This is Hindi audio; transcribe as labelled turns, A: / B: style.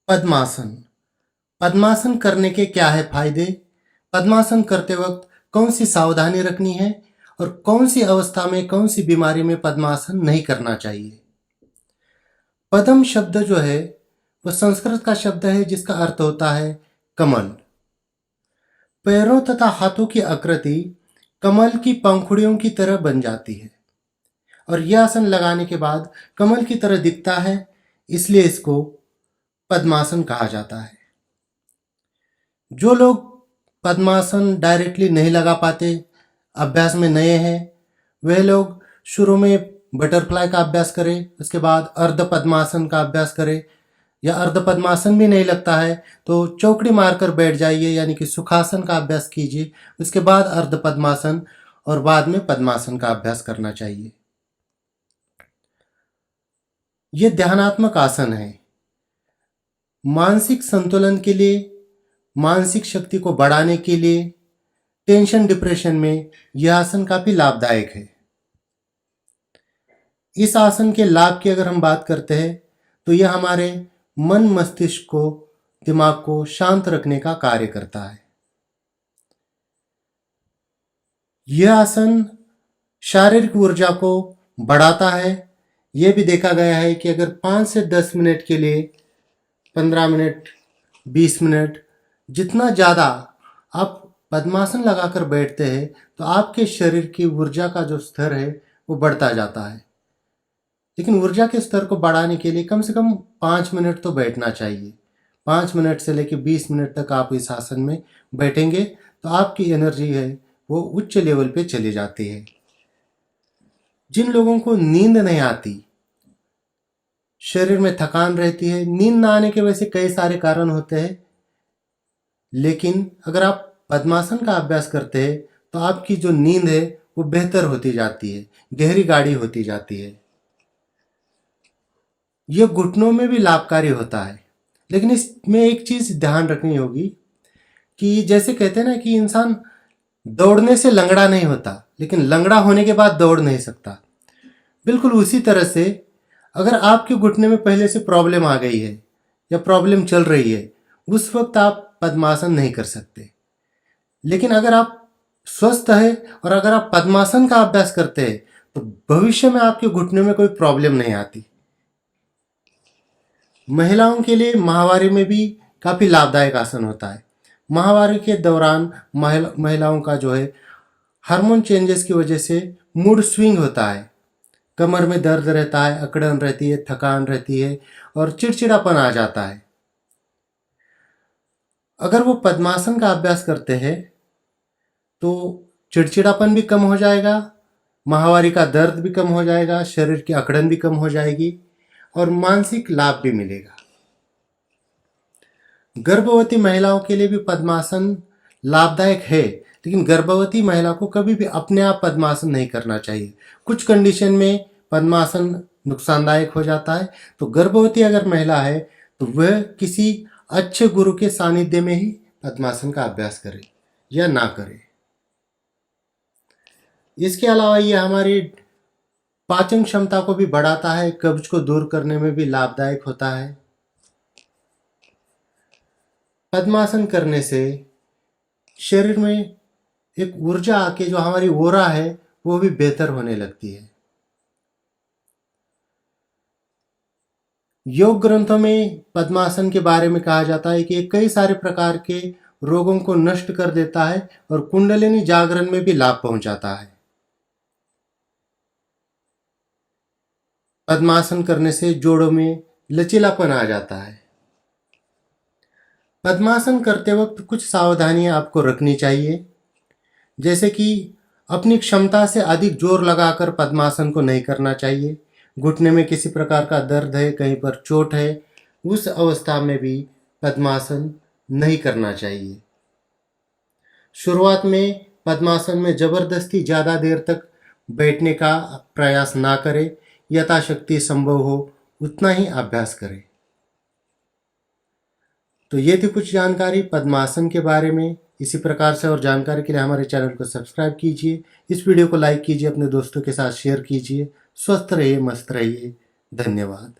A: पद्मासन। पद्मासन करने के क्या है फायदे? पद्मासन करते वक्त कौन सी सावधानी रखनी है और कौन सी अवस्था में कौन सी बीमारी में पद्मासन नहीं करना चाहिए? पद्म शब्द जो है वह संस्कृत का शब्द है जिसका अर्थ होता है कमल। पैरों तथा हाथों की आकृति कमल की पंखुड़ियों की तरह बन जाती है और यह आसन लगाने के बाद कमल की तरह दिखता है, इसलिए इसको पद्मासन कहा जाता है। जो लोग पद्मासन डायरेक्टली नहीं लगा पाते, अभ्यास में नए हैं, वह लोग शुरू में बटरफ्लाई का अभ्यास करें, उसके बाद अर्ध पद्मासन का अभ्यास करें, या अर्ध पद्मासन भी नहीं लगता है तो चौकड़ी मारकर बैठ जाइए, यानी कि सुखासन का अभ्यास कीजिए। उसके बाद अर्ध पद्मासन और बाद में पद्मासन का अभ्यास करना चाहिए। यह ध्यानात्मक आसन है। मानसिक संतुलन के लिए, मानसिक शक्ति को बढ़ाने के लिए, टेंशन डिप्रेशन में यह आसन काफी लाभदायक है। इस आसन के लाभ की अगर हम बात करते हैं तो यह हमारे मन मस्तिष्क को, दिमाग को शांत रखने का कार्य करता है। यह आसन शारीरिक ऊर्जा को बढ़ाता है। यह भी देखा गया है कि अगर 5 से 10 मिनट के लिए 15 मिनट, 20 मिनट, जितना ज़्यादा आप पद्मासन लगाकर बैठते हैं तो आपके शरीर की ऊर्जा का जो स्तर है वो बढ़ता जाता है। लेकिन ऊर्जा के स्तर को बढ़ाने के लिए कम से कम 5 मिनट तो बैठना चाहिए। 5 मिनट से लेकर 20 मिनट तक आप इस आसन में बैठेंगे तो आपकी एनर्जी है वो उच्च लेवल पे चली जाती है। जिन लोगों को नींद नहीं आती, शरीर में थकान रहती है, नींद ना आने के वैसे कई सारे कारण होते हैं, लेकिन अगर आप पद्मासन का अभ्यास करते हैं तो आपकी जो नींद है वो बेहतर होती जाती है, गहरी गाढ़ी होती जाती है। यह घुटनों में भी लाभकारी होता है। लेकिन इसमें एक चीज ध्यान रखनी होगी कि जैसे कहते हैं ना कि इंसान दौड़ने से लंगड़ा नहीं होता, लेकिन लंगड़ा होने के बाद दौड़ नहीं सकता। बिल्कुल उसी तरह से अगर आपके घुटने में पहले से प्रॉब्लम आ गई है या प्रॉब्लम चल रही है, उस वक्त आप पद्मासन नहीं कर सकते। लेकिन अगर आप स्वस्थ है और अगर आप पद्मासन का अभ्यास करते हैं तो भविष्य में आपके घुटने में कोई प्रॉब्लम नहीं आती। महिलाओं के लिए माहवारी में भी काफी लाभदायक आसन होता है। माहवारी के दौरान महिलाओं का जो है हार्मोन चेंजेस की वजह से मूड स्विंग होता है, कमर में दर्द रहता है, अकड़न रहती है, थकान रहती है और चिड़चिड़ापन आ जाता है। अगर वो पद्मासन का अभ्यास करते हैं तो चिड़चिड़ापन भी कम हो जाएगा, माहवारी का दर्द भी कम हो जाएगा, शरीर की अकड़न भी कम हो जाएगी और मानसिक लाभ भी मिलेगा। गर्भवती महिलाओं के लिए भी पद्मासन लाभदायक है, लेकिन गर्भवती महिला को कभी भी अपने आप पद्मासन नहीं करना चाहिए। कुछ कंडीशन में पद्मासन नुकसानदायक हो जाता है। तो गर्भवती अगर महिला है तो वह किसी अच्छे गुरु के सानिध्य में ही पद्मासन का अभ्यास करे या ना करे। इसके अलावा यह हमारी पाचन क्षमता को भी बढ़ाता है, कब्ज को दूर करने में भी लाभदायक होता है। पद्मासन करने से शरीर में एक ऊर्जा आके जो हमारी ओरा है वो भी बेहतर होने लगती है। योग ग्रंथों में पद्मासन के बारे में कहा जाता है कि ये कई सारे प्रकार के रोगों को नष्ट कर देता है और कुंडलिनी जागरण में भी लाभ पहुंचाता है। पद्मासन करने से जोड़ों में लचीलापन आ जाता है। पद्मासन करते वक्त कुछ सावधानियां आपको रखनी चाहिए, जैसे कि अपनी क्षमता से अधिक जोर लगाकर पद्मासन को नहीं करना चाहिए। घुटने में किसी प्रकार का दर्द है, कहीं पर चोट है, उस अवस्था में भी पद्मासन नहीं करना चाहिए। शुरुआत में पद्मासन में जबरदस्ती ज़्यादा देर तक बैठने का प्रयास ना करें, यथाशक्ति संभव हो उतना ही अभ्यास करें। तो ये थी कुछ जानकारी पद्मासन के बारे में। इसी प्रकार से और जानकारी के लिए हमारे चैनल को सब्सक्राइब कीजिए, इस वीडियो को लाइक कीजिए, अपने दोस्तों के साथ शेयर कीजिए। स्वस्थ रहिए, मस्त रहिए। धन्यवाद।